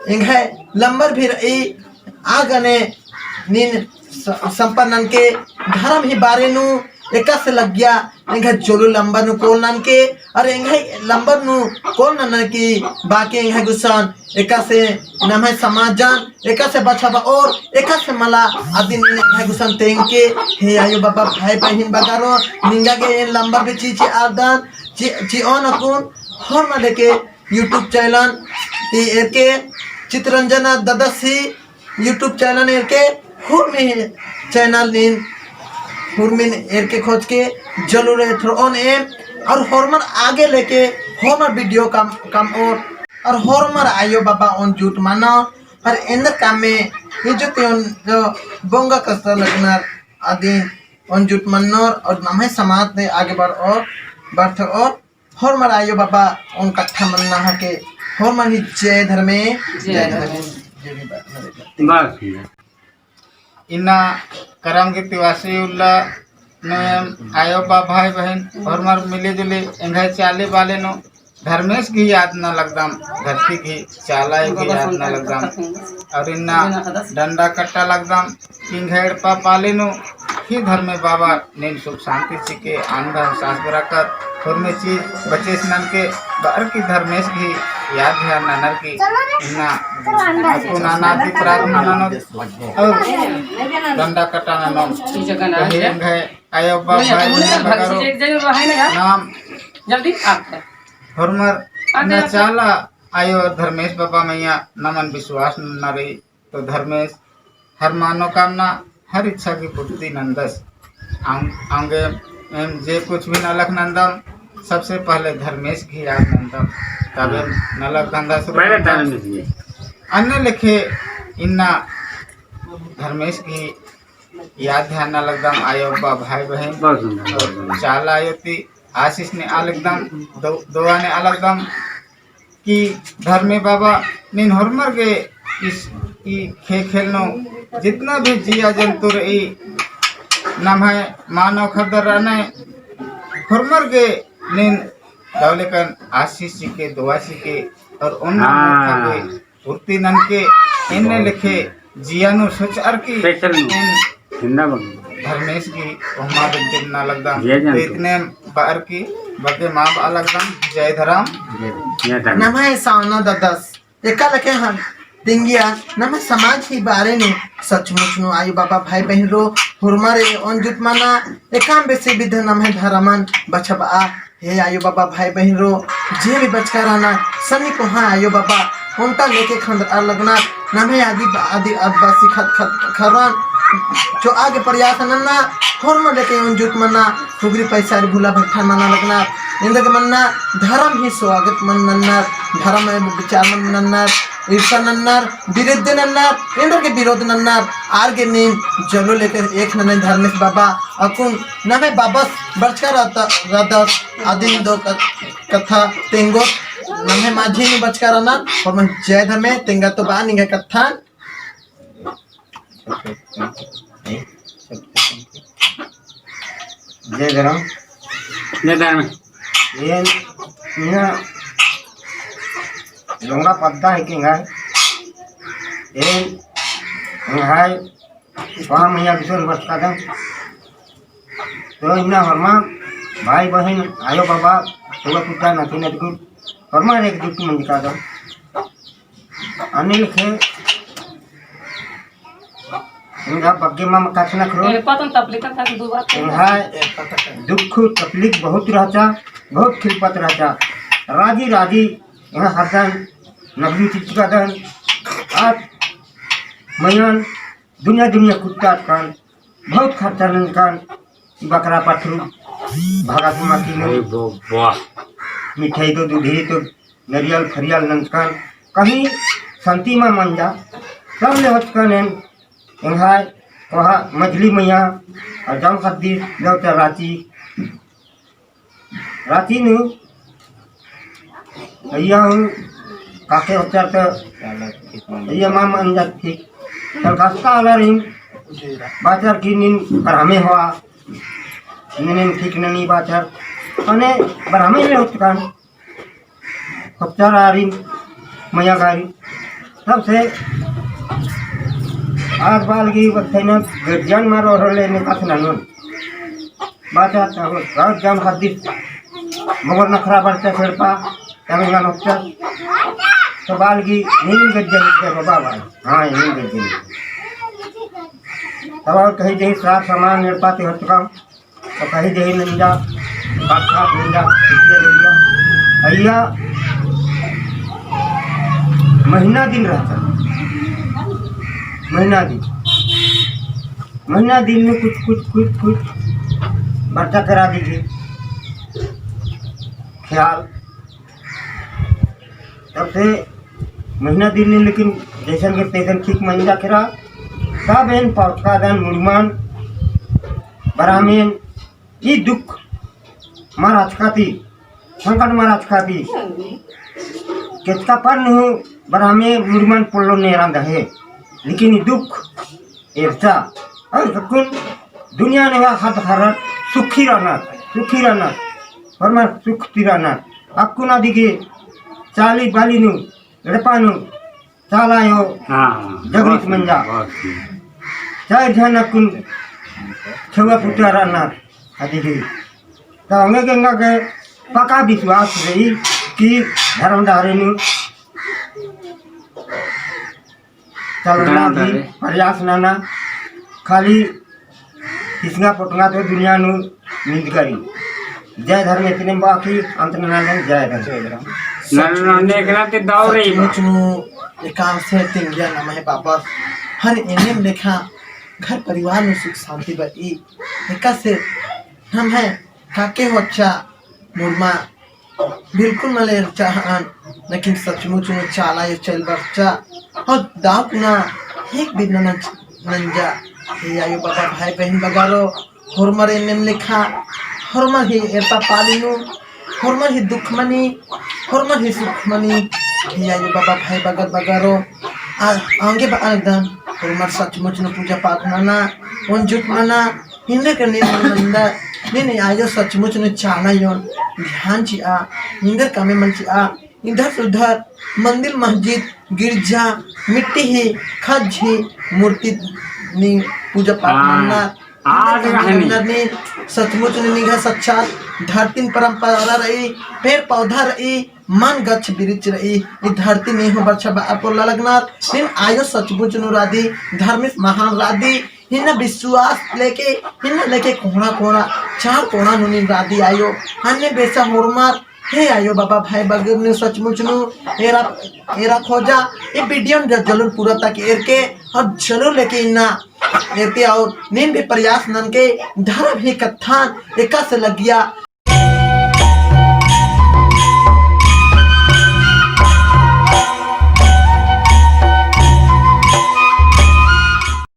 इंघे lumbar भी रही आगने नीन संपन्नन के धर्म ही बारे नु एका से लग गया इंघे जोलू लंबर नु कोल नन के और इंघे लंबर नु कोल नन की बाकी इंघे गुसान एका से नमः समाजन एका से बचावा और एका से मला आदि इंघे गुसान तेंग के हे आयो बाबा भाई बहन बगारो निंगा के इन लंबर भी चीची आदान ची ऑन अकुन हर ना देखे यूट्यूब चैनल एर के चित्ररंजना ददसी यूट्यूब चैनल एर के हुर में चैनल नीन हुरमिन एर के खोज के जरूर है थ्रो ऑन एम और हॉर्मर आगे लेके हॉर्मर वीडियो कम और हॉर्मर आयो बाबा ऑन जूट मानो और इंदर काम में ये जो त्यों जो बोंगा कसर लगना आदि ऑन जूट मनोर और नमे समाज ने आगे बढ़ और हॉर्मर आयो बाबा उन कट्ठा मनना है के हॉर्मर ही जय धर्मे बस इन्ना करम के तिवासी उल्ला ने आयो बा भाई बहन और मर मिले जुले इंघे चाले वाले नो धर्मेश की याद न लगदम धरती की चाला की याद न लगदम और इन्ना डंडा कट्टा लगदम इंघेड़ पा पाले नो ही धर्मे बाबा नीन सुख शांति सिके आनंद सास बराकर और में चीज बचे स्नान के बाहर की धर्मेश की याद है ननर की इन्ना को नाना की प्रार्थना नानो और डंडा कट्टा नानो इंघे आयो बा भाई बगारो नाम जल्दी आता हरमर न चाला आयो धर्मेश बाबा मैया नमन विश्वास न रही तो धर्मेश हर मनोकामना हर इच्छा की पूर्ति नंदस आंगे जे कुछ भी नलक नंदम सबसे पहले धर्मेश की याद नंदम तबे नलक धंधा शुरू अन्य लिखे इन्ना धर्मेश की याद ध्यान न लगदम आयो बा भाई बहन चाला आयो ती आशीष ने अलगदम दोआ ने अलगदम कि धर्मे बाबा निन हरमर के इस खेलनो जितना भी जिया जंतु रही नम है मानव खदर रहने हरमर के निन दौलेकन आशीष जी के दुआ जी के और उन पूर्ति नन के इनने लिखे जियानु सोच अर की धर्मेश की हमारे दिन ना लगदा तो इतने बार की बके माँ बा लगदा जय धराम नमः सावना ददस एका लके हम दिंगिया नमः समाज ही बारे ने सचमुच नु आयु बाबा भाई बहन रो हुरमारे ऑन जुट माना एकाम बेसे विध नमः धरमन बछबा हे आयु बाबा भाई बहन रो जे भी बचका रहना सनी को हाँ आयु बाबा उनका लेके खंड लगना नमः आदि आदिवासी खरवान जो आगे प्रयास नन्ना फॉर्म लेके उन जुट मन्ना खुगरी पैसा भूला भट्ठा मना लगना इंद्र के मन्ना धर्म ही स्वागत मन नन्ना धर्म में विचार मन नन्ना ईर्षा नन्ना विरुद्ध नन्ना इंद्र के विरोध नन्ना आर के नीम जलो लेके एक नन्ने धर्मेश बाबा अकुन नमे बाबस बचका रहता आदिन दो कथा तेंगो नमे माझी में बचका रहना और मैं जय धर्मे तेंगा तो बा निगे कथा जय धर्म ये लोंगा पद्दा है कि ये वहाँ मैया विश्व बसता था तो इन्ना हरमा भाई बहन आयो बाबा सुबह कुत्ता नथी नथी हरमा एक जुटी मंदिका था अनिल खे इनका बग्गे माम काटना करो पतन तपली का दो बात इनका दुख तकलीफ बहुत रहता बहुत खिलपत रहता राजी राजी यहाँ हरदन नबली चीज का दन आज मयन दुनिया दुनिया कुत्ता कान बहुत खर्चा कान बकरा पथरू भागा माटी मिठाई तो दूधी तो नरियल फरियल नंदकान कहीं शांति में मन जा सब ले हचकान यहाँ वहाँ मछली मैया और जाम खद्दी जाता रांची रांची नु यहाँ काके होता तो ये माम अंदर थी कलकत्ता वाला रही बाजार की नीन बरहमे हुआ नीन ठीक नहीं बाजार अने बरहमे ले होता कान होता रही मैया गाड़ी तब से आज बाल की बच्चे गर्जियन मारो रोले ने कस नन बाचा तब गाँव जाम हद्दी मगर नखरा बढ़ते छेड़पा तब गान होता तो बाल की नींद गर्जियन के बाबा भाई हाँ नींद गर्जियन तब और कहीं जहीं साफ सामान मेरे पाते हट चुका तो कहीं जहीं नंजा बादशाह नंजा भैया महीना दिन रहता महीना दिन में कुछ बर्ता करा दीजिए ख्याल तब से महीना दिन में लेकिन जैसन के तैसन ठीक मंजा खरा तब एन पौचकादन मुड़मान बरामेन ये दुख महाराज खाती संकट महाराज खाती केचका पर नहीं बरामे मुड़मान पोलो ने रंधा है लेकिन ये दुख ऐसा और ककुन दुनिया ने हाथ हरा सुखी रहना और मैं सुखती रहना आपको ना दिखे चाली बाली नु रपानु चालायो जगरीत मंजा चाहे ध्यान कुन छुआ फुटा रहना दिखे तो हमें गंगा के पक्का विश्वास रही कि धर्मधारी नु चलना भी प्रयास नाना खाली किसना पटना तो दुनिया नु नींद करी जय धर्म इतने बाकी अंत नारायण जय धर्म नरने कराते दौरे मुचनु एकांत से तिंगिया नाम है पापा हर एनेम लेखा घर परिवार में सुख शांति बई एका से हम है काके होचा मुरमा बिल्कुल मले चाहन लेकिन सचमुच में चाला ये चल बच्चा और दाकुना एक भी नंजा ये आयो बाबा भाई बहन बगारो होरमर एनेम लेखा होरमर ही एता पालिनु होरमर ही दुख मनी होरमर ही सुख मनी ये आयो बाबा भाई बगर बगारो आगे एकदम होरमर सचमुच में पूजा पाठ मना उनजुट मना हिंदे के नंदा नहीं आयो सचमुच ने चाला योन ध्यान ची आ हिंदर कामे मन ची आ इधर से उधर मंदिर मस्जिद गिरजा मिट्टी ही खज ही मूर्ति नी पूजा पाठ मना ने सचमुच ने निगाह सच्चा धरती परंपरा रही पेड़ पौधा रही मन गच्छ बिरिच रही ये धरती नहीं हो बच्चा अपोला लगनाथ इन आयो सचमुच नु राधी धर्मिक महान राधी हिन विश्वास लेके कोना चार कोना नुनी राधी आयो अन्य बेसा होरमार हे आयो बाबा भाई बगर ने सचमुच नु एरा खोजा ये वीडियो जरूर पूरा तक एर के और जरूर लेके इन्ना एते और नींद भी प्रयास नन के धर्म ही कथान एका से लगिया